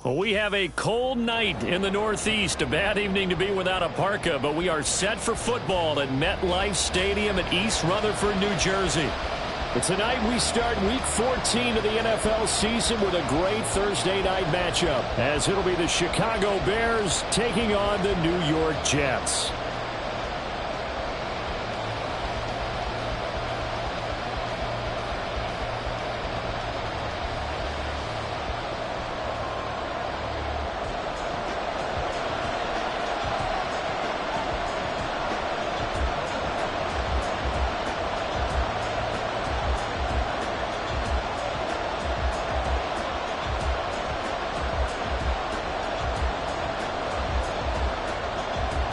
Well, we have a cold night in the Northeast. A bad evening to be without a parka, but we are set for football at MetLife Stadium in East Rutherford, New Jersey. But tonight we start Week 14 of the NFL season with a great Thursday night matchup, as it'll be the Chicago Bears taking on the New York Jets.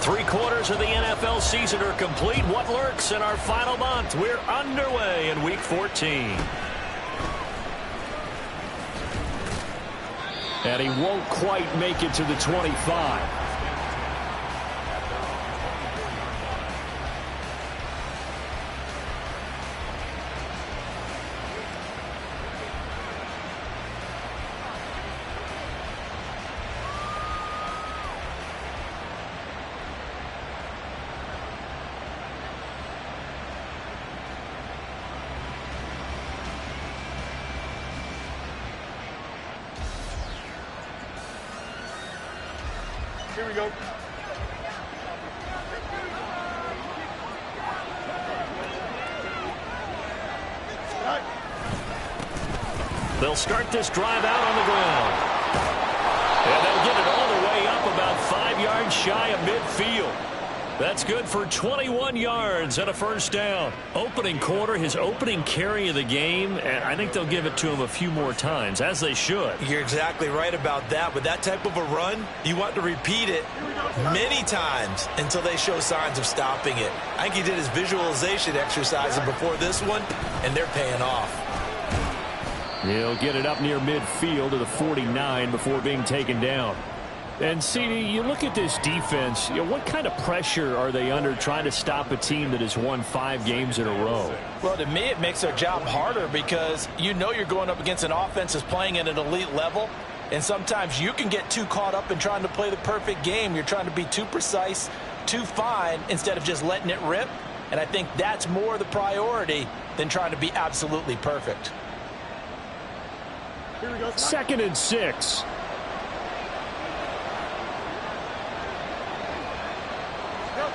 Three-quarters of the NFL season are complete. What lurks in our final month? We're underway in Week 14. And he won't quite make it to the 25. Here we go. They'll start this drive out on the ground. And they'll get it all the way up about 5 yards shy of midfield. That's good for 21 yards and a first down. Opening quarter, his opening carry of the game, and I think they'll give it to him a few more times, as they should. You're exactly right about that. With that type of a run, you want to repeat it many times until they show signs of stopping it. I think he did his visualization exercises before this one, and they're paying off. He'll get it up near midfield to the 49 before being taken down. And, CD, you look at this defense, what kind of pressure are they under trying to stop a team that has won 5 games in a row? Well, to me, it makes their job harder because you know you're going up against an offense that's playing at an elite level, and sometimes you can get too caught up in trying to play the perfect game. You're trying to be too precise, too fine, instead of just letting it rip. And I think that's more the priority than trying to be absolutely perfect. Here we go. 2nd and 6.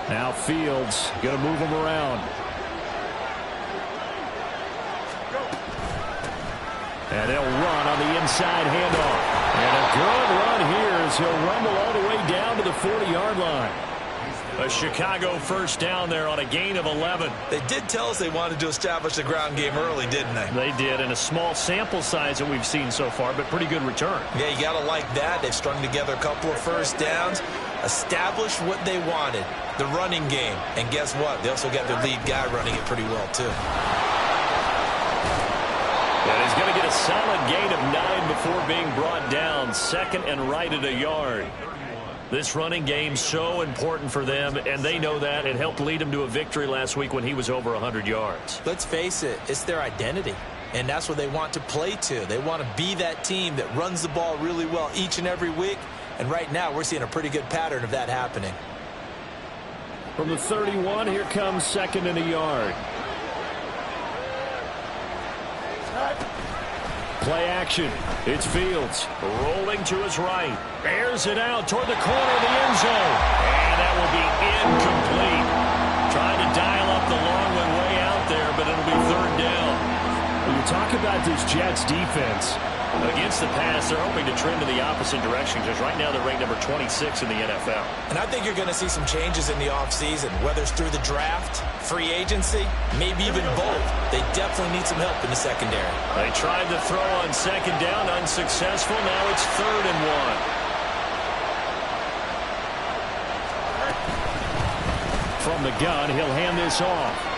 Now Fields going to move him around. And they'll run on the inside handoff. And a good run here as he'll rumble all the way down to the 40-yard line. A Chicago first down there on a gain of 11. They did tell us they wanted to establish the ground game early, didn't they? They did, in a small sample size that we've seen so far, but pretty good return. Yeah, you got to like that. They've strung together a couple of first downs, established what they wanted, the running game. And guess what? They also got their lead guy running it pretty well, too. And he's going to get a solid gain of 9 before being brought down. 2nd and right at a yard. This running game so important for them, and they know that. It helped lead them to a victory last week when he was over 100 yards. Let's face it, it's their identity, and that's what they want to play to. They want to be that team that runs the ball really well each and every week, and right now we're seeing a pretty good pattern of that happening. From the 31, here comes 2nd and a yard. Play action. It's Fields rolling to his right. Airs it out toward the corner of the end zone. And that will be incomplete. Trying to dial up the long one way out there, but it'll be 3rd down. When you talk about this Jets defense, against the pass, they're hoping to trend in the opposite direction because right now they're ranked number 26 in the NFL. And I think you're going to see some changes in the offseason, whether it's through the draft, free agency, maybe even both. They definitely need some help in the secondary. They tried to throw on 2nd down, unsuccessful. Now it's 3rd and 1. From the gun, he'll hand this off.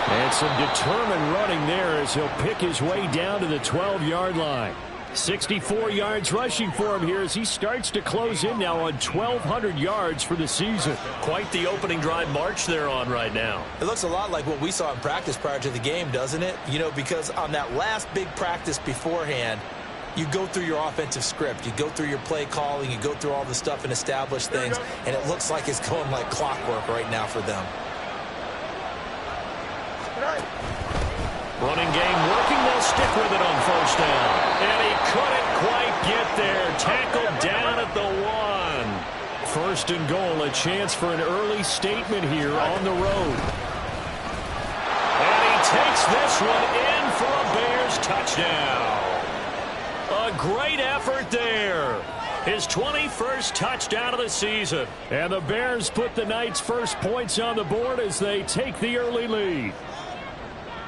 And some determined running there as he'll pick his way down to the 12-yard line. 64 yards rushing for him here as he starts to close in now on 1,200 yards for the season. Quite the opening drive march they're on right now. It looks a lot like what we saw in practice prior to the game, doesn't it? You know, because on that last big practice beforehand, you go through your offensive script. You go through your play calling. You go through all the stuff and establish things. And it looks like it's going like clockwork right now for them. Running game working. They'll stick with it on first down. And he couldn't quite get there. Tackled down at the 1. First and goal, a chance for an early statement here on the road. And he takes this one in for a Bears touchdown. A great effort there. His 21st touchdown of the season. And the Bears put the Knights' first points on the board as they take the early lead.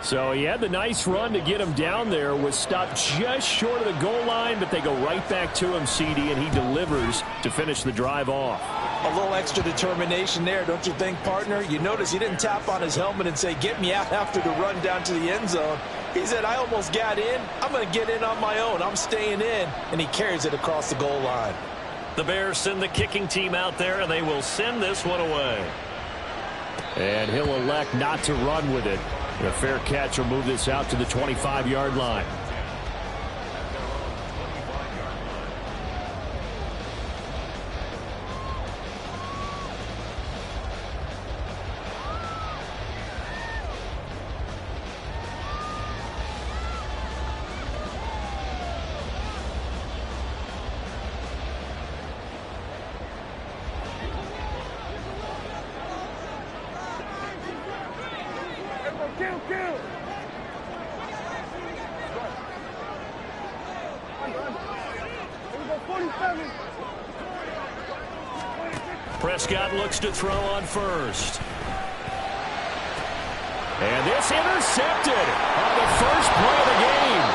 So he had the nice run to get him down there, was stopped just short of the goal line, but they go right back to him, CD, and he delivers to finish the drive off. A little extra determination there, don't you think, partner? You notice he didn't tap on his helmet and say, get me out after the run down to the end zone. He said, I almost got in. I'm going to get in on my own. I'm staying in. And he carries it across the goal line. The Bears send the kicking team out there, and they will send this one away. And he'll elect not to run with it. A fair catch will move this out to the 25-yard line. Prescott looks to throw on first. And this intercepted on the first play of the game.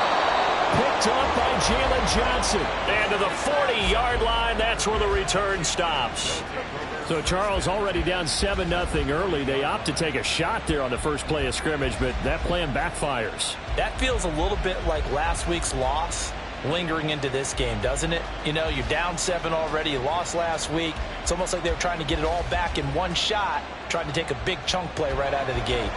Picked up by Jalen Johnson. And to the 40-yard line, that's where the return stops. So Charles already down 7-0 early. They opt to take a shot there on the first play of scrimmage, but that plan backfires. That feels a little bit like last week's loss lingering into this game, doesn't it? You know, you're down 7 already. You lost last week. It's almost like they were trying to get it all back in one shot, trying to take a big chunk play right out of the gate.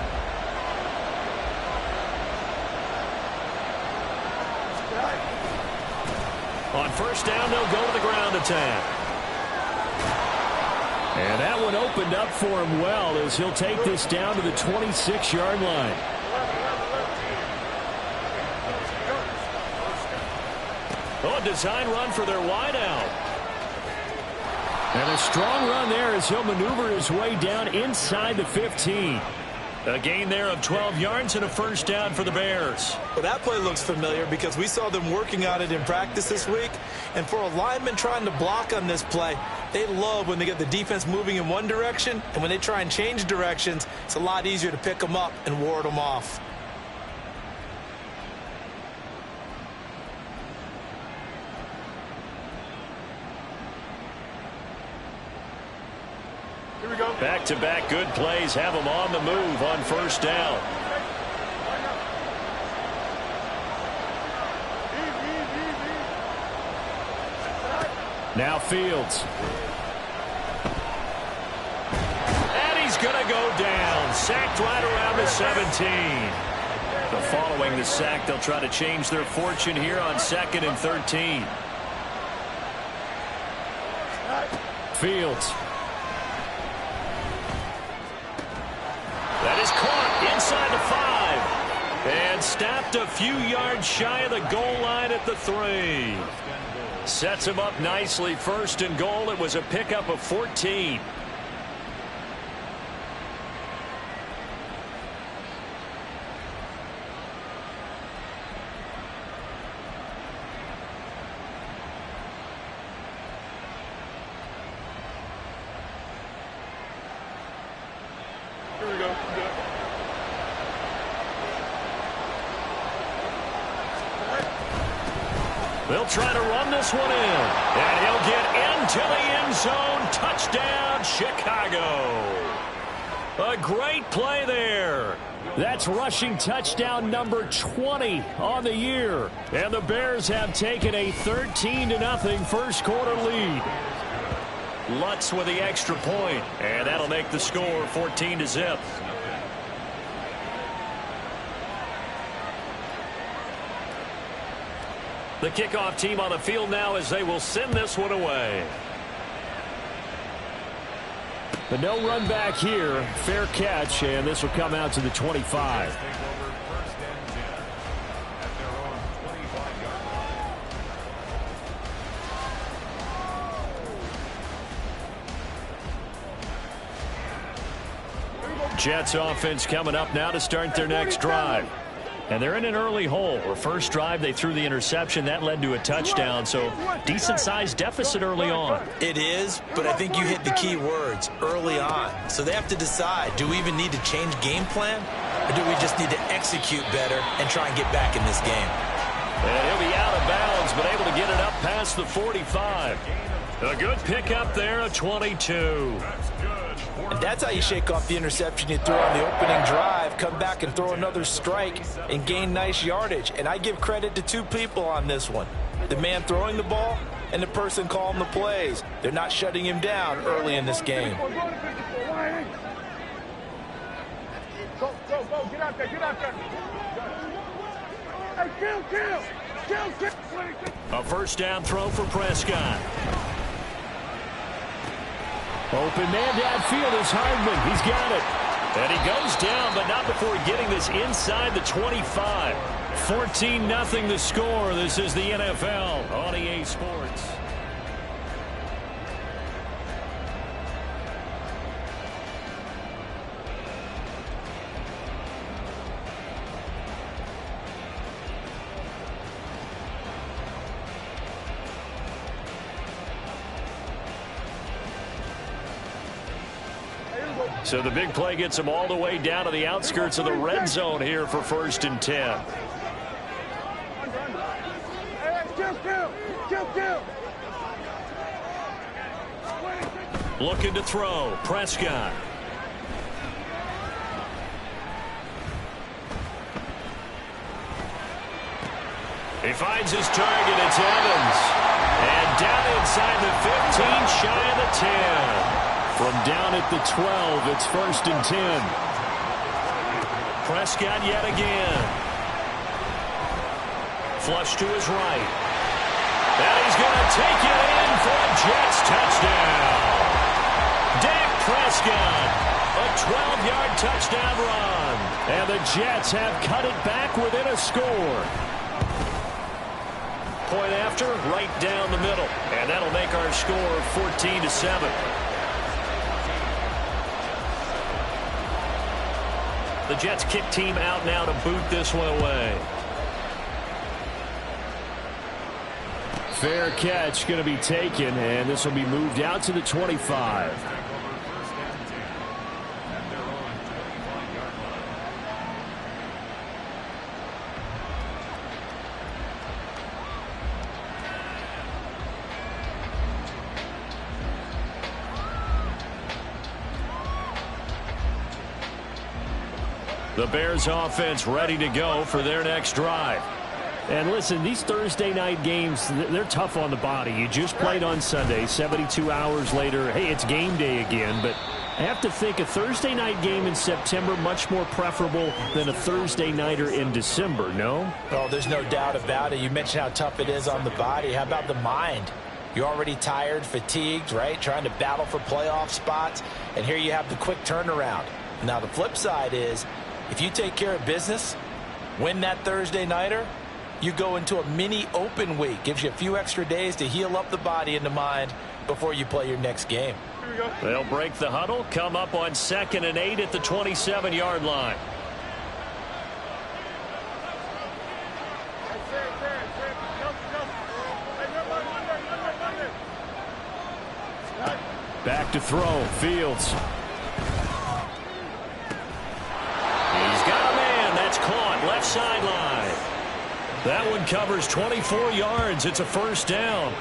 On first down, they'll go to the ground attack. And that one opened up for him well as he'll take this down to the 26-yard line. Oh, a design run for their wideout. And a strong run there as he'll maneuver his way down inside the 15. A gain there of 12 yards and a first down for the Bears. Well, that play looks familiar because we saw them working on it in practice this week. And for a lineman trying to block on this play, they love when they get the defense moving in one direction. And when they try and change directions, it's a lot easier to pick them up and ward them off. Back-to-back good plays have them on the move on first down. Now Fields. And he's going to go down. Sacked right around the 17. But following the sack, they'll try to change their fortune here on 2nd and 13. Fields. That is caught inside the 5 and stopped a few yards shy of the goal line at the 3. Sets him up nicely. First and goal. It was a pickup of 14. They'll try to run this one in. And he'll get into the end zone. Touchdown, Chicago. A great play there. That's rushing touchdown number 20 on the year. And the Bears have taken a 13-0 first quarter lead. Lutz with the extra point. And that'll make the score 14-0. The kickoff team on the field now as they will send this one away. But no run back here. Fair catch, and this will come out to the 25. Jets offense coming up now to start their next drive. And they're in an early hole. Their first drive, they threw the interception. That led to a touchdown, so decent-sized deficit early on. It is, but I think you hit the key words, early on. So they have to decide, do we even need to change game plan, or do we just need to execute better and try and get back in this game? And he'll be out of bounds, but able to get it up past the 45. A good pickup there, a 22. And that's how you shake off the interception you threw on the opening drive, come back and throw another strike and gain nice yardage. And I give credit to two people on this one. The man throwing the ball and the person calling the plays. They're not shutting him down early in this game. Go, get out there, get out there. Hey, kill. A first down throw for Prescott. Open man downfield is Hardman. He's got it. And he goes down, but not before getting this inside the 25. 14-0 the score. This is the NFL on EA Sports. So the big play gets him all the way down to the outskirts of the red zone here for 1st and 10. Looking to throw. Prescott. He finds his target. It's Evans. And down inside the 15, shy of the 10. From down at the 12, it's 1st and 10. Prescott yet again. Flush to his right. And he's going to take it in for a Jets touchdown. Dak Prescott, a 12-yard touchdown run. And the Jets have cut it back within a score. Point after, right down the middle. And that'll make our score 14-7. The Jets kick team out now to boot this one away. Fair catch going to be taken, and this will be moved out to the 25. The Bears offense ready to go for their next drive. And listen, these Thursday night games, they're tough on the body. You just played on Sunday, 72 hours later, hey, it's game day again. But I have to think a Thursday night game in September much more preferable than a Thursday nighter in December, no? Oh, there's no doubt about it. You mentioned how tough it is on the body. How about the mind? You're already tired, fatigued, right? Trying to battle for playoff spots. And here you have the quick turnaround. Now, the flip side is, if you take care of business, win that Thursday nighter, you go into a mini open week. Gives you a few extra days to heal up the body and the mind before you play your next game. They'll break the huddle, come up on 2nd and 8 at the 27-yard line. Back to throw, Fields. That's caught left sideline. That one covers 24 yards. It's a first down.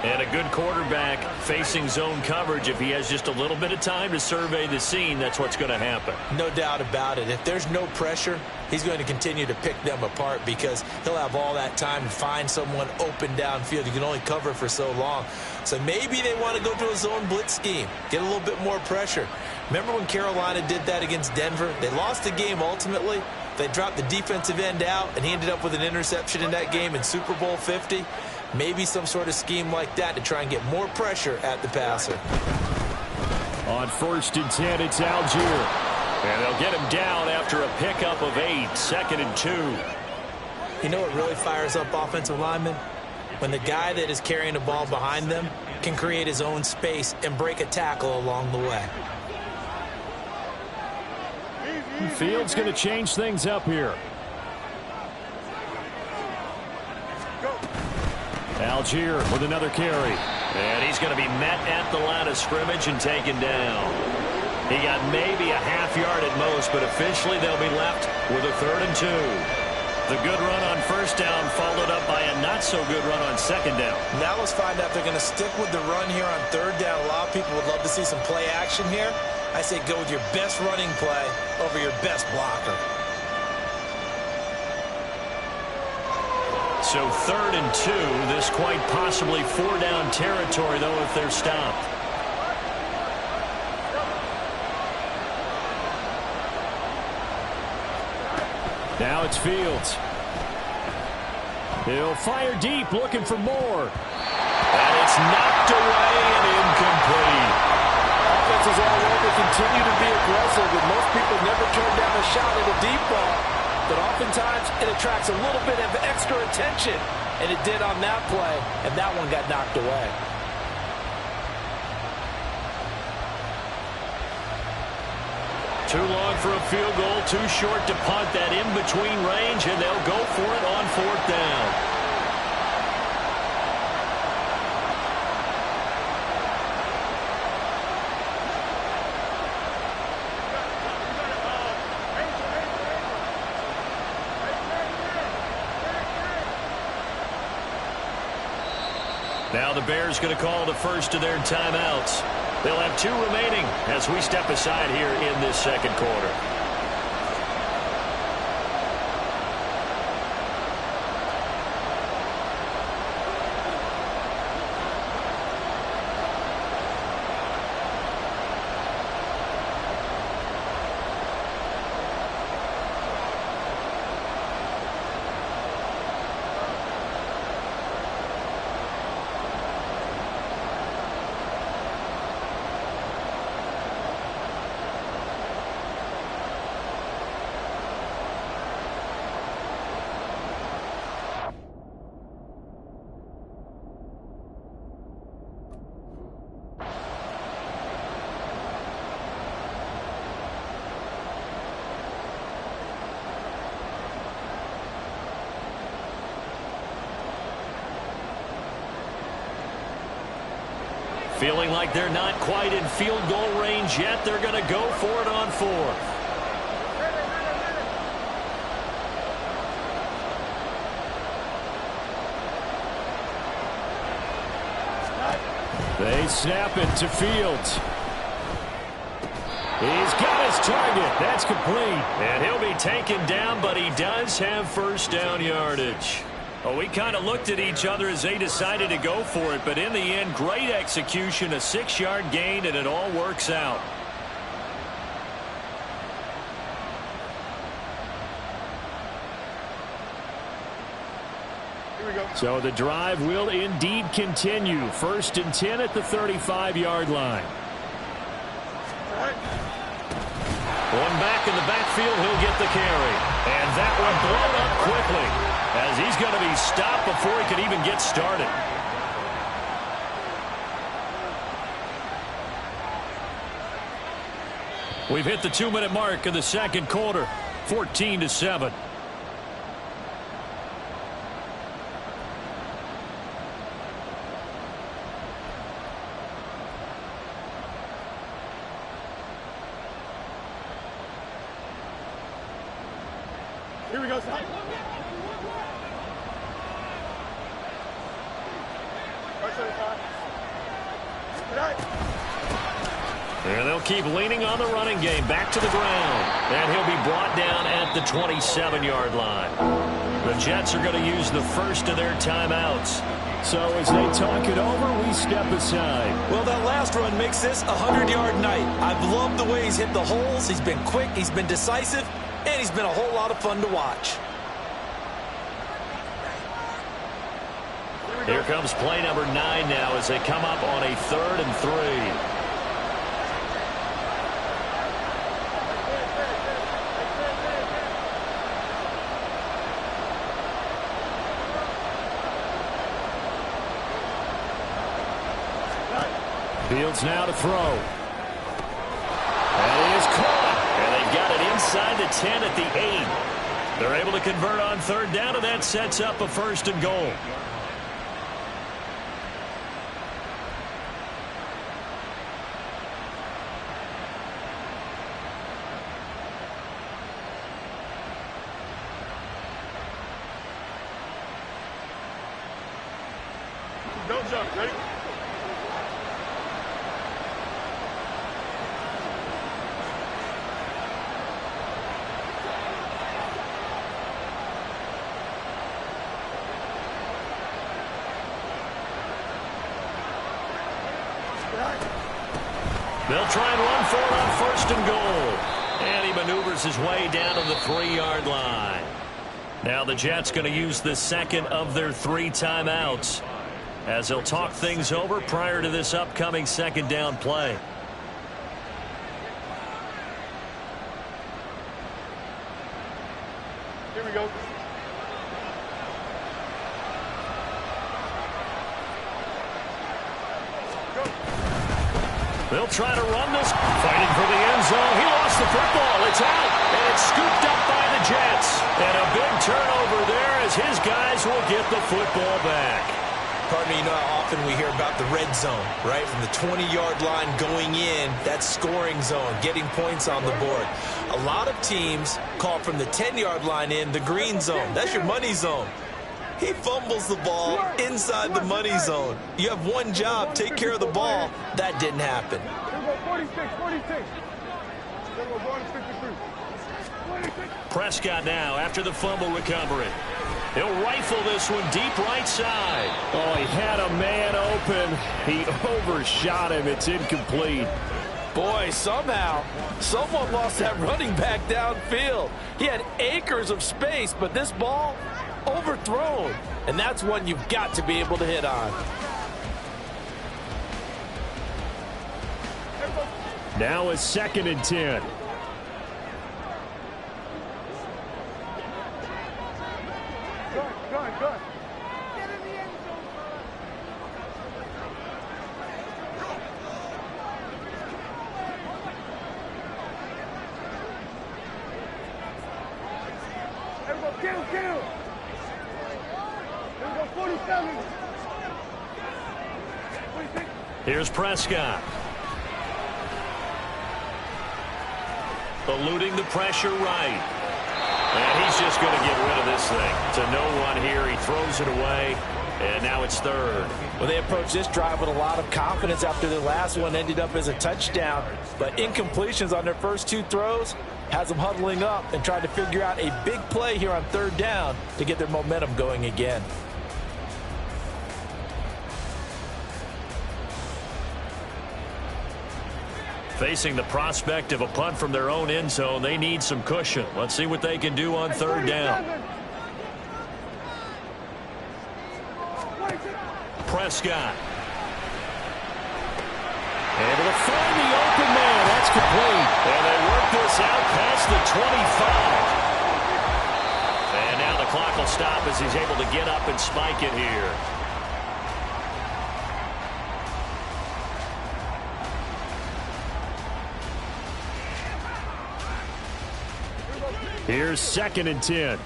And a good quarterback facing zone coverage. If he has just a little bit of time to survey the scene, that's what's going to happen. No doubt about it. If there's no pressure, he's going to continue to pick them apart because he'll have all that time to find someone open downfield. You can only cover for so long. So maybe they want to go to a zone blitz scheme, get a little bit more pressure. Remember when Carolina did that against Denver? They lost the game ultimately. They dropped the defensive end out, and he ended up with an interception in that game in Super Bowl 50. Maybe some sort of scheme like that to try and get more pressure at the passer. On 1st and 10, it's Algier. And they'll get him down after a pickup of 8, 2nd and 2. You know what really fires up offensive linemen? When the guy that is carrying the ball behind them can create his own space and break a tackle along the way. Fields going to change things up here. Algier with another carry. And he's going to be met at the line of scrimmage and taken down. He got maybe a half yard at most, but officially they'll be left with a 3rd and 2. The good run on 1st down followed up by a not-so-good run on 2nd down. Now let's find out if they're going to stick with the run here on 3rd down. A lot of people would love to see some play action here. I say go with your best running play over your best blocker. So 3rd and 2. This quite possibly 4-down territory, though, if they're stopped. Now it's Fields. He'll fire deep, looking for more. And it's knocked away and incomplete. Offenses all over continue to be aggressive, and most people never turn down a shot at a deep ball. But oftentimes it attracts a little bit of extra attention, and it did on that play, and that one got knocked away. Too long for a field goal, too short to punt that in-between range, and they'll go for it on 4th down. Now the Bears going to call the first of their timeouts. They'll have 2 remaining as we step aside here in this 2nd quarter. Feeling like they're not quite in field goal range yet. They're going to go for it on 4th. They snap it to Fields. He's got his target. That's complete. And he'll be taken down, but he does have 1st down yardage. Well, we kind of looked at each other as they decided to go for it, but in the end, great execution, a 6-yard gain, and it all works out. Here we go. So the drive will indeed continue. 1st and 10 at the 35-yard line. One back in the backfield, he'll get the carry. And that one blown up quickly as he's going to be stopped before he could even get started. We've hit the 2-minute mark of the 2nd quarter, 14-7. Here we go, son. And they'll keep leaning on the running game. Back to the ground. And he'll be brought down at the 27-yard line. The Jets are going to use the first of their timeouts. So as they talk it over, we step aside. Well, that last run makes this a 100-yard night. I've loved the way he's hit the holes. He's been quick. He's been decisive. and he's been a whole lot of fun to watch. Here comes play number 9 now as they come up on a 3rd and 3. Fields now to throw. That is caught. And they've got it inside the 10 at the 8. They're able to convert on 3rd down, and that sets up a 1st and goal. Don't jump, ready? They'll try and run for it on 1st and goal. And he maneuvers his way down to the 3-yard line. Now the Jets going to use the 2nd of their 3 timeouts as they'll talk things over prior to this upcoming 2nd down play. Here we go. They'll try to run this. Fighting for the end zone. He lost the football. It's out. And it's scooped up by the Jets. And a big turnover there as his guys will get the football back. Pardon me, you know how often we hear about the red zone, right? From the 20-yard line going in, that scoring zone, getting points on the board. A lot of teams call from the 10-yard line in the green zone. That's your money zone. He fumbles the ball inside the money zone. You have one job, take care of the ball. That didn't happen. Here we go, 46, 46. Then we're going to 53. 46. Prescott now after the fumble recovery. He'll rifle this one deep right side. Oh, he had a man open. He overshot him. It's incomplete. Boy, somehow, someone lost that running back downfield. He had acres of space, but this ball overthrown. And that's one you've got to be able to hit on. Now a 2nd and 10. Good. Kill. Here we go, 47. 46. Here's Prescott. Eluding the pressure right. And he's just going to get rid of this thing. To no one here. He throws it away. And now it's 3rd. Well, they approached this drive with a lot of confidence after their last one ended up as a touchdown. But incompletions on their first 2 throws has them huddling up and trying to figure out a big play here on 3rd down to get their momentum going again. Facing the prospect of a punt from their own end zone, they need some cushion. Let's see what they can do on 3rd down. Prescott. Able to find the open man. That's complete. And they work this out past the 25. And now the clock will stop as he's able to get up and spike it here. Here's 2nd and 10.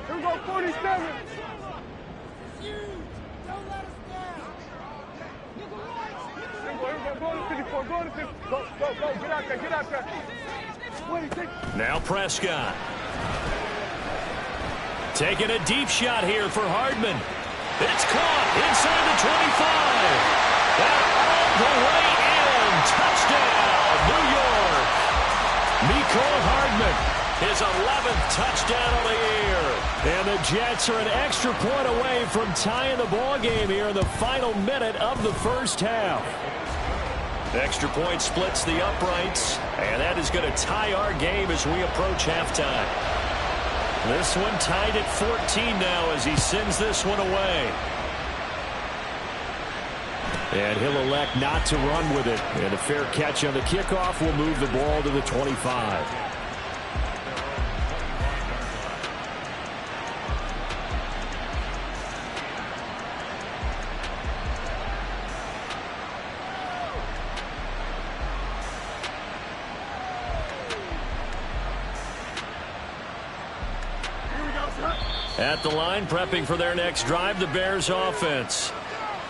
Here we go, 47. Go to 50. Go. Get out there. 26. Now Prescott. Taking a deep shot here for Hardman. It's caught inside the 25. And all the way in. Touchdown, New York. Mecole Hardman, his 11th touchdown of the year. And the Jets are an extra point away from tying the ball game here in the final minute of the 1st half. Extra point splits the uprights, and that is going to tie our game as we approach halftime. This one tied at 14 now as he sends this one away. And he'll elect not to run with it. And a fair catch on the kickoff will move the ball to the 25. At the line, prepping for their next drive, the Bears offense.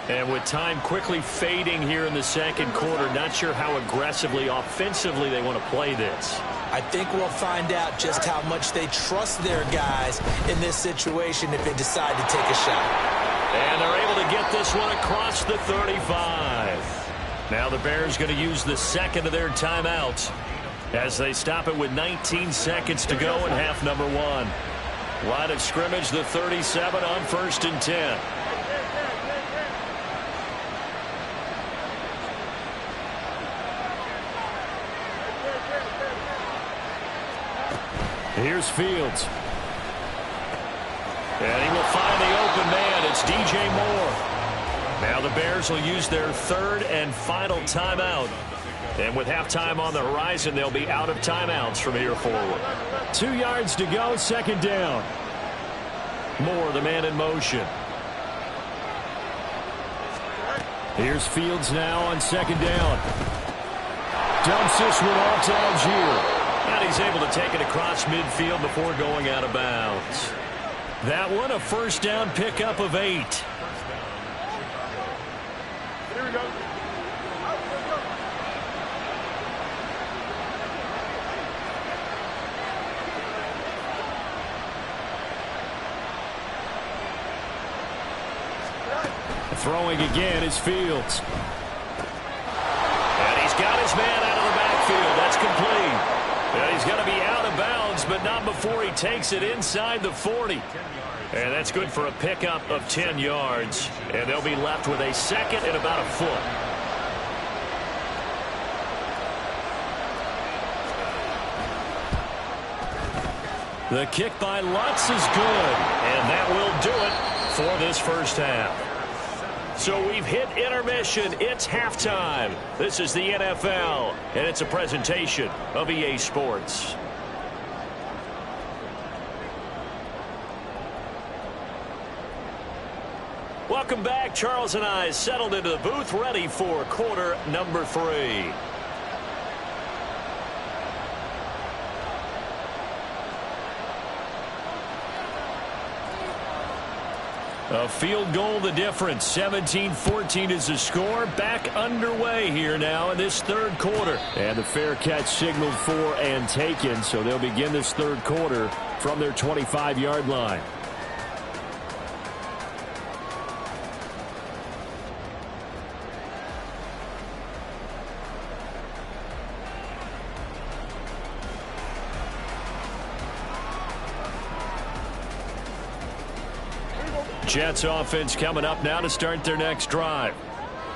And with time quickly fading here in the second quarter, not sure how aggressively, offensively they want to play this. I think we'll find out just how much they trust their guys in this situation if they decide to take a shot. And they're able to get this one across the 35. Now the Bears going to use the second of their timeouts as they stop it with 19 seconds to go in half number one. Line of scrimmage, the 37 on 1st and 10. Here's Fields. And he will find the open man. It's DJ Moore. Now the Bears will use their third and final timeout. And with halftime on the horizon, they'll be out of timeouts from here forward. 2 yards to go, second down. Moore, the man in motion. Here's Fields now on second down. Dumps this one off to Algier. And he's able to take it across midfield before going out of bounds. That one, a first down pickup of 8. Here we go. Throwing again is Fields. And he's got his man out of the backfield. That's complete. And he's going to be out of bounds, but not before he takes it inside the 40. And that's good for a pickup of 10 yards. And they'll be left with a second and about a foot. The kick by Lutz is good. And that will do it for this first half. So we've hit intermission. It's halftime. This is the NFL, and it's a presentation of EA Sports. Welcome back. Charles and I settled into the booth, ready for quarter number 3. A field goal the difference. 17-14 is the score. Back underway here now in this third quarter. And the fair catch signaled for and taken, so they'll begin this third quarter from their 25-yard line. Jets offense coming up now to start their next drive.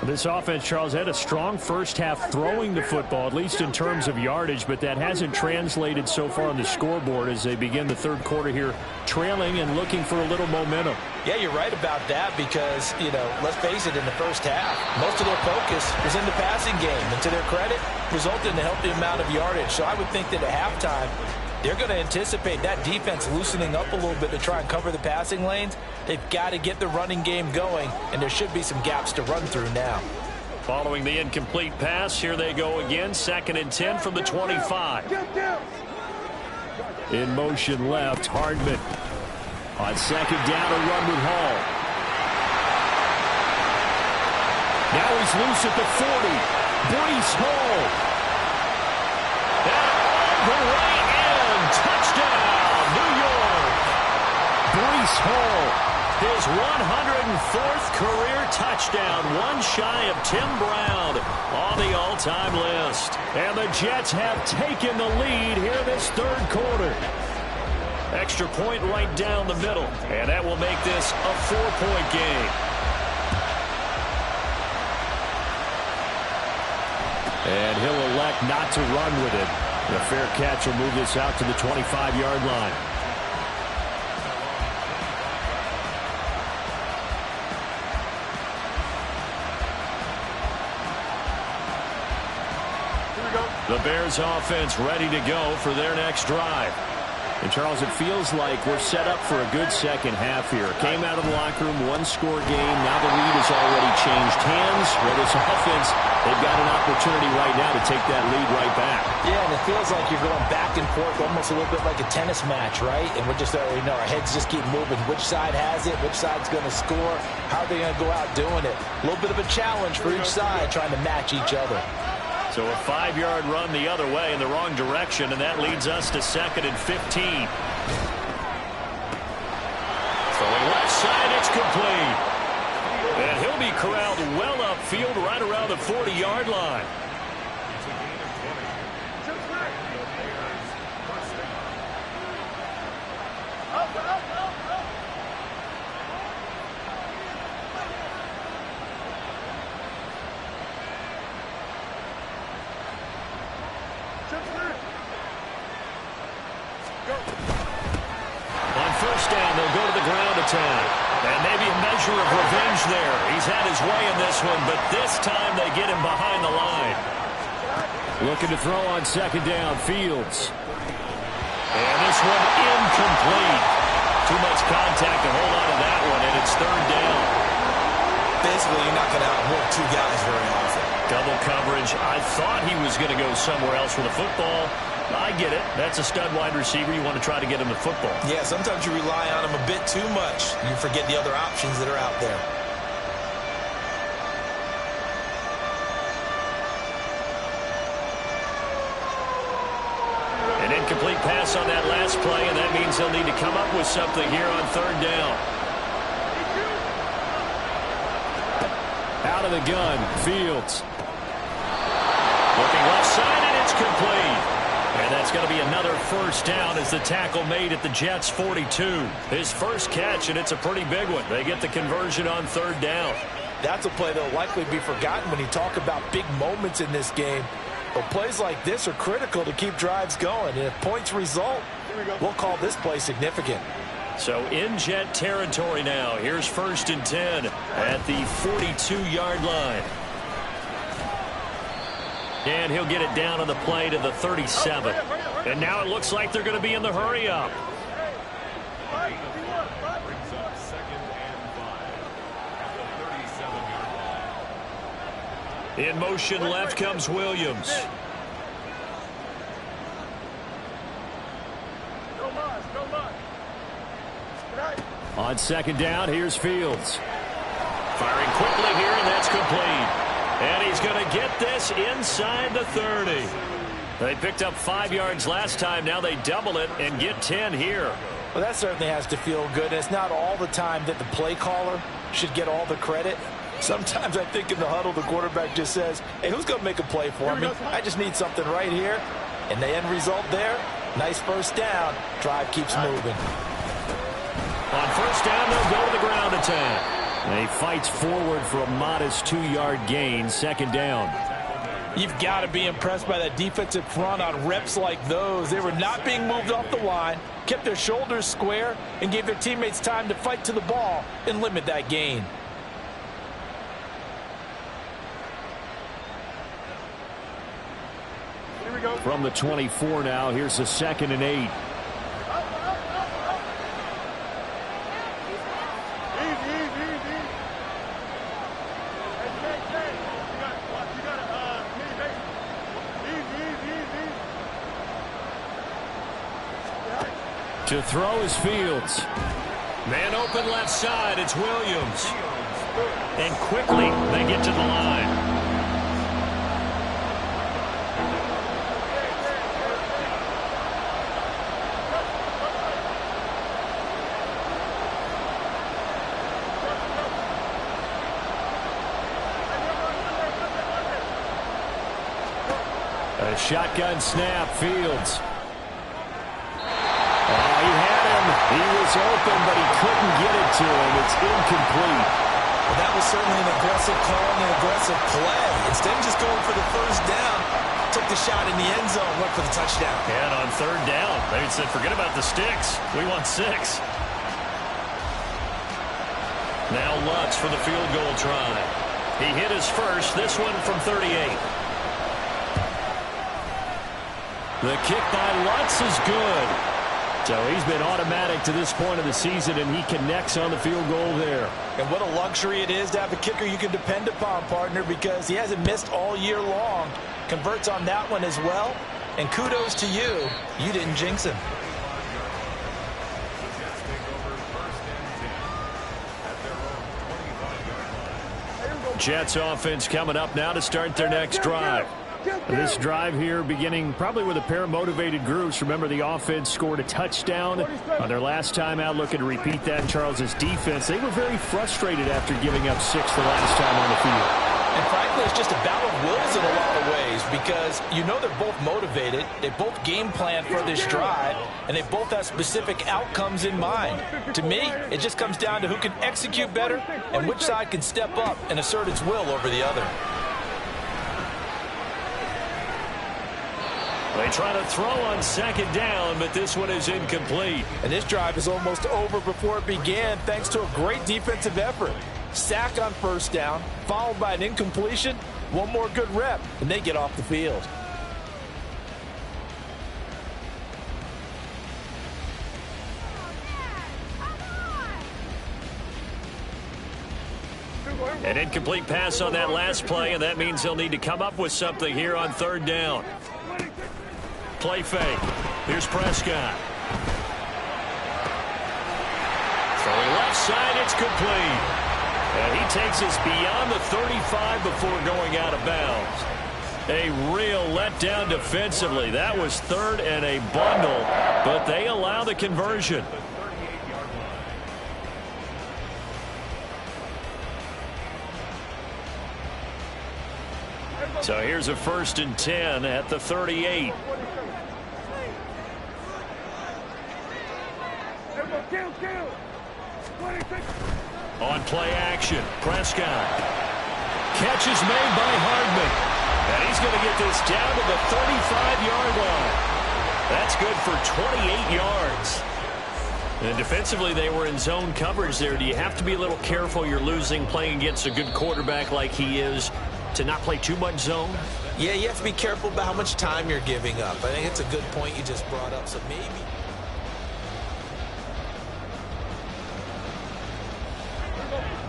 This offense, Charles, had a strong first half throwing the football, at least in terms of yardage, but that hasn't translated so far on the scoreboard as they begin the third quarter here, trailing and looking for a little momentum. Yeah, you're right about that because, let's face it, in the first half, most of their focus was in the passing game. And to their credit, resulted in a healthy amount of yardage. So I would think that at halftime, they're going to anticipate that defense loosening up a little bit to try and cover the passing lanes. They've got to get the running game going, and there should be some gaps to run through now. Following the incomplete pass, here they go again. 2nd and 10 from the 25. In motion left, Hardman. On second down, a run with Hall. Now he's loose at the 40. Breece Hall. And all the way in. Touchdown, New York. Breece Hall. His 104th career touchdown, one shy of Tim Brown on the all-time list. And the Jets have taken the lead here this third quarter. Extra point right down the middle, and that will make this a 4-point game. And he'll elect not to run with it. The fair catch will move this out to the 25-yard line. The Bears offense ready to go for their next drive. And Charles, it feels like we're set up for a good second half here. Came out of the locker room, one-score game. Now the lead has already changed hands. Well, this offense, they've got an opportunity right now to take that lead right back. Yeah, and it feels like you're going back and forth, almost a little bit like a tennis match, right? And we're just already know our heads just keep moving. Which side has it? Which side's going to score? How are they going to go out doing it? A little bit of a challenge for each side, trying to match each other. So a 5-yard run the other way in the wrong direction, and that leads us to 2nd and 15. Throwing left side, it's complete. And he'll be corralled well upfield right around the 40-yard line. On first down, they'll go to the ground attack. And maybe a measure of revenge there. He's had his way in this one, but this time they get him behind the line. Looking to throw on second down, Fields. And this one incomplete. Too much contact to hold on to that one, and it's 3rd down. Basically, you're not going to outwork two guys very often. Double coverage. I thought he was going to go somewhere else with the football. I get it. That's a stud wide receiver. You want to try to get him the football. Yeah, sometimes you rely on him a bit too much. You forget the other options that are out there. An incomplete pass on that last play, and that means he'll need to come up with something here on 3rd down. Out of the gun, Fields. Looking left side, and it's complete. And that's going to be another first down as the tackle made at the Jets' 42. His first catch, and it's a pretty big one. They get the conversion on 3rd down. That's a play that will likely be forgotten when you talk about big moments in this game. But plays like this are critical to keep drives going. And if points result, we'll call this play significant. So in Jet territory now. Here's 1st and 10 at the 42-yard line. And he'll get it down on the play to the 37. And now it looks like they're going to be in the hurry-up. In motion left comes Williams. On second down, here's Fields. Firing quickly here, and that's complete. And he's going to get this inside the 30. They picked up 5 yards last time. Now they double it and get 10 here. Well, that certainly has to feel good. And it's not all the time that the play caller should get all the credit. Sometimes I think in the huddle, the quarterback just says, hey, who's going to make a play for me? I just need something right here. And the end result there, nice first down. Drive keeps moving. On first down, they'll go to the ground attack. He fights forward for a modest 2-yard gain, 2nd down. You've got to be impressed by that defensive front on reps like those. They were not being moved off the line, kept their shoulders square, and gave their teammates time to fight to the ball and limit that gain. From the 24 now, here's a 2nd and 8. To throw is Fields. Man open left side, it's Williams. And quickly they get to the line. A shotgun snap, Fields. He had him. He was open, but he couldn't get it to him. It's incomplete. Well, that was certainly an aggressive call and an aggressive play. Instead of just going for the first down, took the shot in the end zone, went for the touchdown. And on third down, they said, forget about the sticks. We want 6. Now Lutz for the field goal try. He hit his first, this one from 38. The kick by Lutz is good. So he's been automatic to this point of the season, and he connects on the field goal there. And what a luxury it is to have a kicker you can depend upon, partner, because he hasn't missed all year long. Converts on that one as well. And kudos to you. You didn't jinx him. Jets offense coming up now to start their next drive. This drive here beginning probably with a pair of motivated groups. Remember, the offense scored a touchdown on their last time out. Looking to repeat that in Charles's defense. They were very frustrated after giving up 6 the last time on the field. And frankly, it's just a battle of wills in a lot of ways because you know they're both motivated. They both game plan for this drive, and they both have specific outcomes in mind. To me, it just comes down to who can execute better and which side can step up and assert its will over the other. They try to throw on second down, but this one is incomplete. And this drive is almost over before it began thanks to a great defensive effort. Sack on first down, followed by an incompletion. One more good rep, and they get off the field. An incomplete pass on that last play, and that means they'll need to come up with something here on third down. Play fake. Here's Prescott. Throwing left side, it's complete. And he takes us beyond the 35 before going out of bounds. A real letdown defensively. That was third and a bundle, but they allow the conversion. So here's a 1st and 10 at the 38. On play action, Prescott. Catch is made by Hardman. And he's going to get this down to the 35-yard line. That's good for 28 yards. And defensively, they were in zone coverage there. Do you have to be a little careful? You're losing playing against a good quarterback like he is to not play too much zone? Yeah, you have to be careful about how much time you're giving up. I think it's a good point you just brought up. So maybe...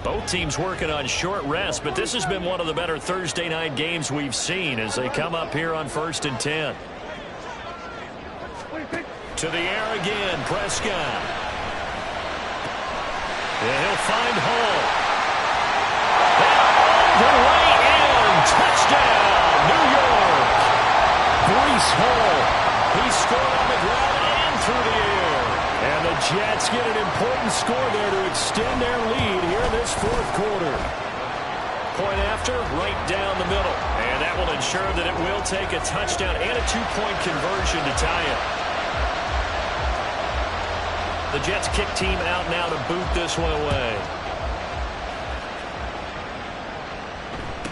Both teams working on short rest, but this has been one of the better Thursday night games we've seen as they come up here on 1st and 10. To the air again, Prescott. And he'll find Hall. The way in, touchdown, New York. Breece Hall. He scored on the ground and through the air. And the Jets get an important score there to extend their lead here in this 4th quarter. Point after, right down the middle. And that will ensure that it will take a touchdown and a 2-point conversion to tie it. The Jets kick team out now to boot this one away.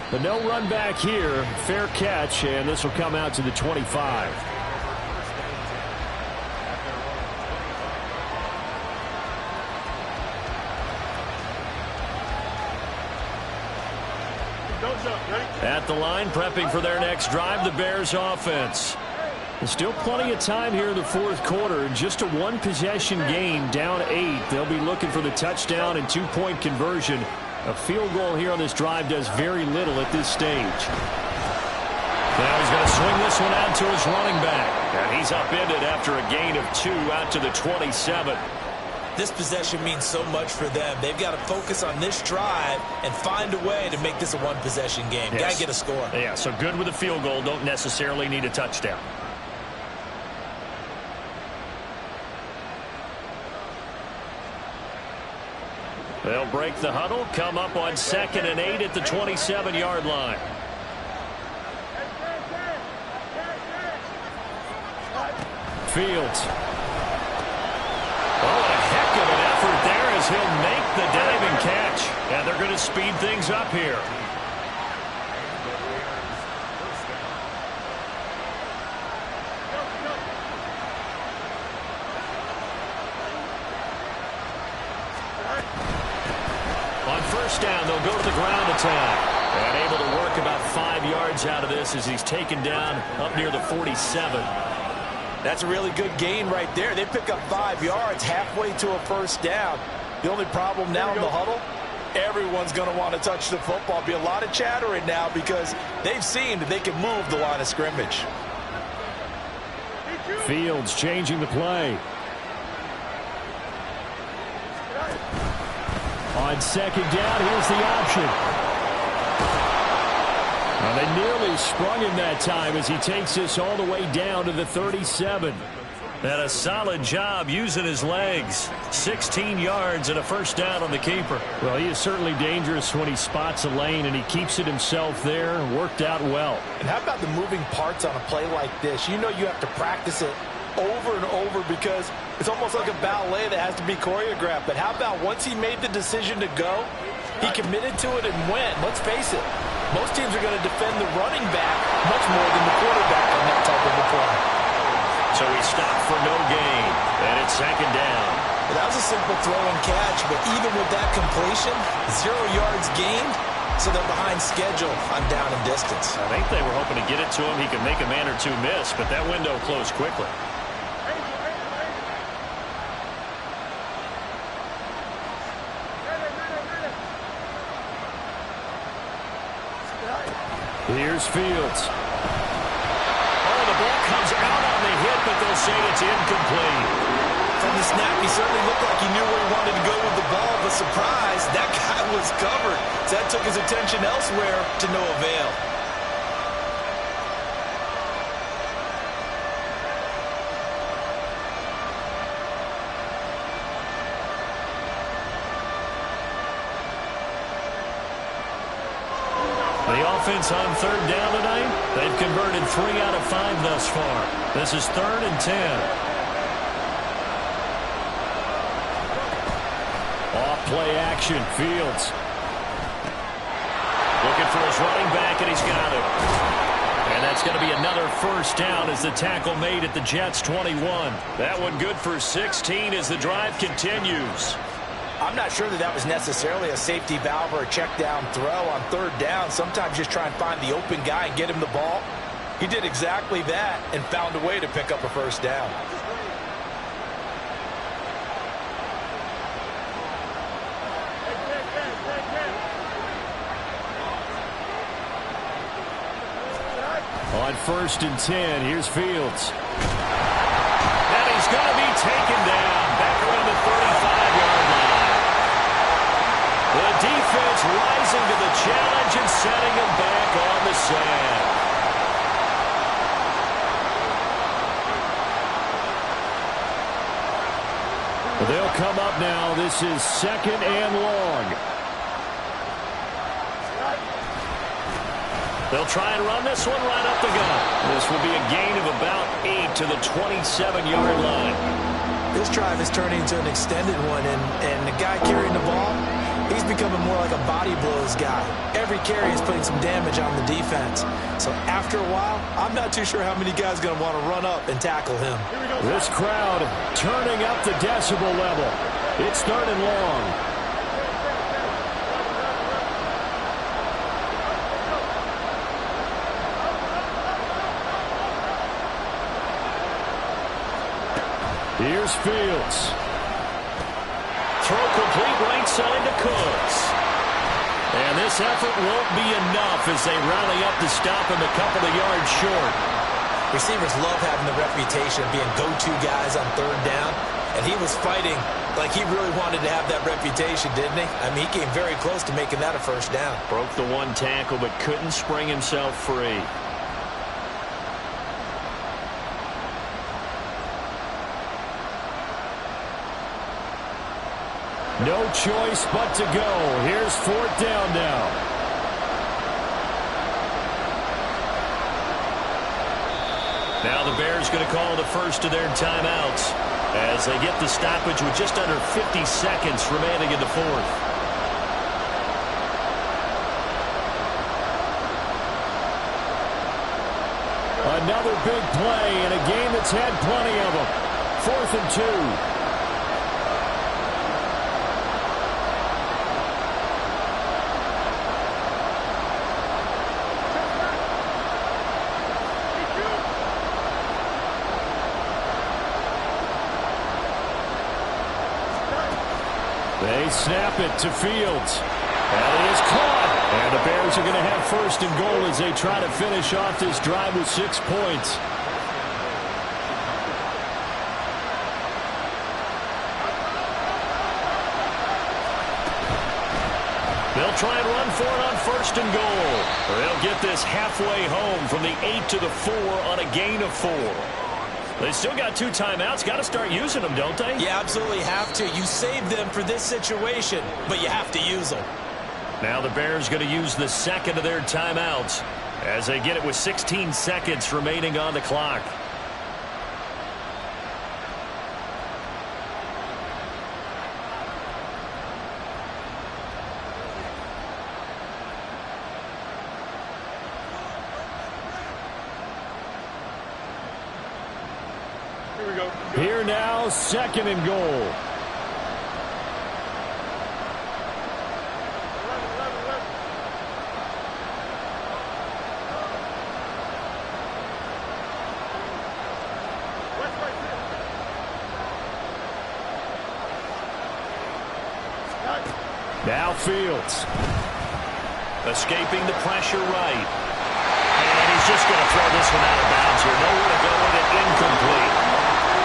But no run back here. Fair catch, and this will come out to the 25. At the line, prepping for their next drive, the Bears offense. There's still plenty of time here in the 4th quarter. Just a one-possession game, down 8. They'll be looking for the touchdown and 2-point conversion. A field goal here on this drive does very little at this stage. Now he's going to swing this one out to his running back. And he's upended after a gain of 2 out to the 27. This possession means so much for them. They've got to focus on this drive and find a way to make this a one-possession game. Yes. Got to get a score. Yeah, so good with a field goal. Don't necessarily need a touchdown. They'll break the huddle, come up on 2nd and 8 at the 27-yard line. Fields. Oh, a heck of an effort there as he'll make the diving catch. And they're going to speed things up here. On first down, they'll go to the ground attack. And able to work about 5 yards out of this as he's taken down up near the 47. That's a really good gain right there. They pick up 5 yards halfway to a first down. The only problem now in the huddle, everyone's going to want to touch the football. Be a lot of chattering now because they've seen that they can move the line of scrimmage. Fields changing the play. On second down, here's the option. Well, they nearly sprung him that time as he takes this all the way down to the 37. And a solid job using his legs. 16 yards and a first down on the keeper. Well, he is certainly dangerous when he spots a lane, and he keeps it himself there. Worked out well. And how about the moving parts on a play like this? You know you have to practice it over and over because it's almost like a ballet that has to be choreographed. But how about once he made the decision to go, he committed to it and went. Let's face it, most teams are going to defend the running back much more than the quarterback on that type of a play. So he stopped for no gain, and it's second down. Well, that was a simple throw and catch, but even with that completion, 0 yards gained, so they're behind schedule on down and distance. I think they were hoping to get it to him. He could make a man or two miss, but that window closed quickly. Here's Fields. Oh, the ball comes out on the hit, but they'll say it's incomplete. From the snap, he certainly looked like he knew where he wanted to go with the ball, but surprise, that guy was covered. So that took his attention elsewhere to no avail. The offense on third down tonight, they've converted 3 out of 5 thus far. This is 3rd and 10. Off play action, Fields. Looking for his running back, and he's got it. And that's going to be another first down as the tackle made at the Jets' 21. That one good for 16 as the drive continues. I'm not sure that was necessarily a safety valve or a check down throw on third down. Sometimes just try and find the open guy and get him the ball. He did exactly that and found a way to pick up a first down. On 1st and 10, here's Fields. And he's going to be taken down back around the 35-yard line. The defense rising to the challenge and setting him back on the sand. They'll come up now. This is 2nd and long. They'll try and run this one right up the gut. This will be a gain of about 8 to the 27-yard line. This drive is turning into an extended one, and the guy carrying the ball, he's becoming more like a body blows guy. Every carry is putting some damage on the defense. So after a while, I'm not too sure how many guys are going to want to run up and tackle him. This crowd turning up the decibel level. It's 3rd and long. Here's Fields. Throw complete right side to Cooks. And this effort won't be enough as they rally up to stop him a couple of yards short. Receivers love having the reputation of being go-to guys on third down. And he was fighting like he really wanted to have that reputation, didn't he? I mean, he came very close to making that a first down. Broke the one tackle but couldn't spring himself free. No choice but to go. Here's 4th down now. Now the Bears going to call the first of their timeouts as they get the stoppage with just under 50 seconds remaining in the 4th. Another big play in a game that's had plenty of them. 4th and 2. They snap it to Fields. And it is caught. And the Bears are going to have 1st and goal as they try to finish off this drive with 6 points. They'll try and run for it on 1st and goal. They'll get this halfway home from the 8 to the 4 on a gain of 4. They still got 2 timeouts. Got to start using them, don't they? You absolutely have to. You save them for this situation, but you have to use them. Now the Bears going to use the 2nd of their timeouts as they get it with 16 seconds remaining on the clock. Here now, 2nd and goal. Now Fields. Escaping the pressure right. And he's just going to throw this one out of bounds here. Nowhere to go with it, incomplete.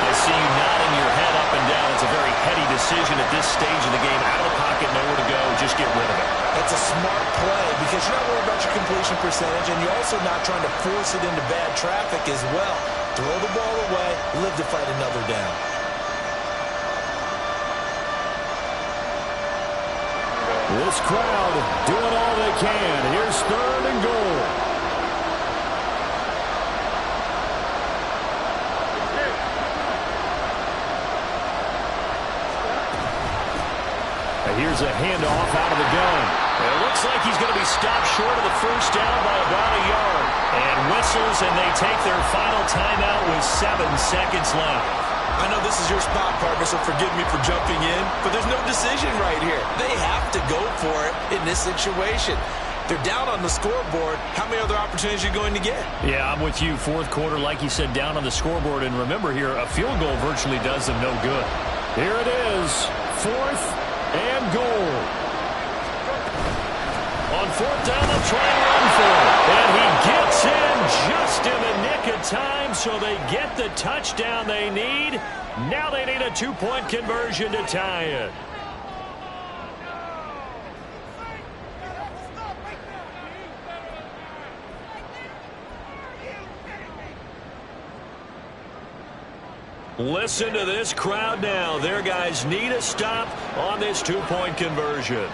I see you nodding your head up and down. It's a very heady decision at this stage of the game. Out of the pocket, nowhere to go. Just get rid of it. That's a smart play because you're not worried about your completion percentage, and you're also not trying to force it into bad traffic as well. Throw the ball away, live to fight another down. This crowd doing all they can. Here's 3rd and goal. Here's a handoff out of the gun. It looks like he's going to be stopped short of the 1st down by about a yard. And whistles, and they take their final timeout with 7 seconds left. I know this is your spot, partner, so forgive me for jumping in, but there's no decision right here. They have to go for it in this situation. They're down on the scoreboard. How many other opportunities are you going to get? Yeah, I'm with you. 4th quarter, like you said, down on the scoreboard. And remember here, a field goal virtually does them no good. Here it is, 4th and goal. On 4th down, they'll try and run for it. And he gets in just in the nick of time, so they get the touchdown they need. Now they need a 2-point conversion to tie it. Listen to this crowd now. Their guys need a stop on this 2-point conversion.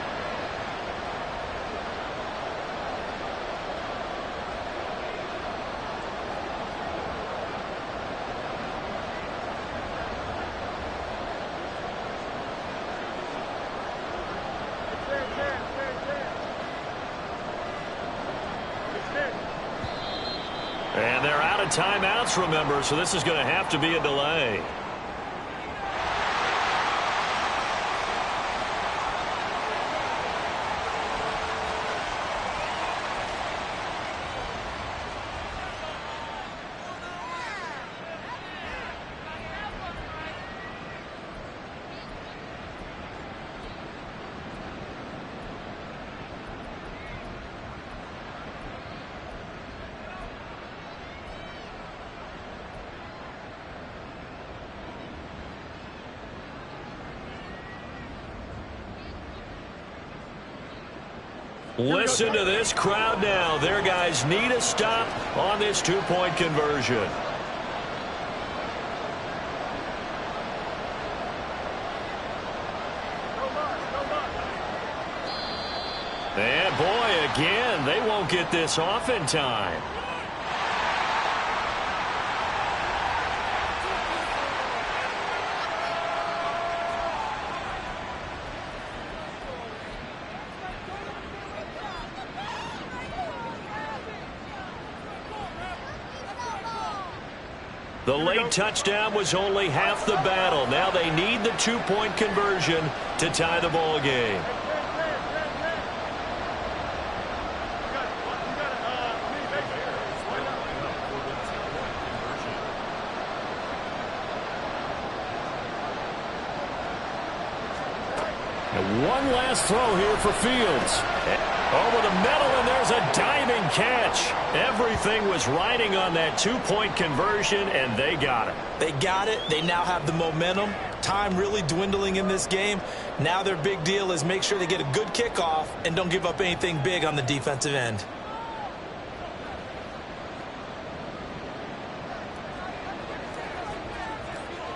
And they're out of timeouts, remember, so this is going to have to be a delay. Listen to this crowd now. Their guys need a stop on this 2-point conversion. And boy, again, they won't get this off in time. The late touchdown was only half the battle. Now they need the two-point conversion to tie the ball game. And one last throw here for Fields. Over the middle, and there's a diving catch. Everything was riding on that two-point conversion, and they got it. They got it. They now have the momentum. Time really dwindling in this game. Now their big deal is make sure they get a good kickoff and don't give up anything big on the defensive end.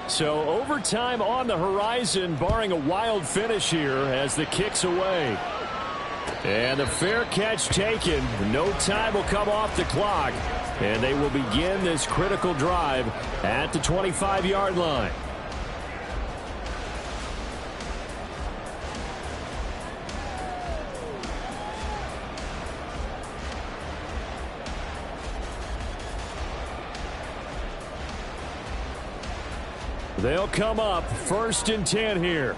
So overtime on the horizon, barring a wild finish here as the kick's away. And the fair catch taken. No time will come off the clock. And they will begin this critical drive at the 25-yard line. They'll come up 1st and 10 here.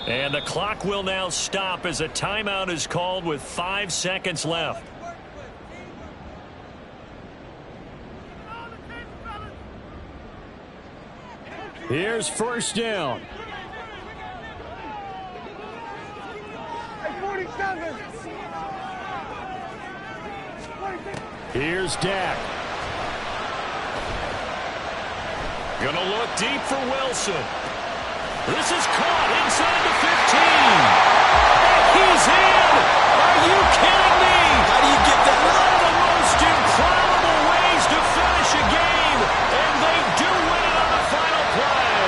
And the clock will now stop as a timeout is called with 5 seconds left. Here's 1st down. Here's Dak. Gonna look deep for Wilson. This is caught inside the 15. He's in! Are you kidding me? How do you get that? One of the most improbable ways to finish a game, and they do win it on the final play.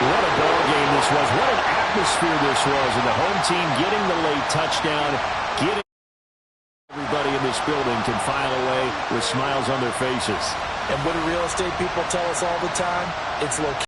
What a ball game this was. What an atmosphere this was. And the home team getting the late touchdown, getting everybody in this building can file away with smiles on their faces. And what do real estate people tell us all the time? It's location.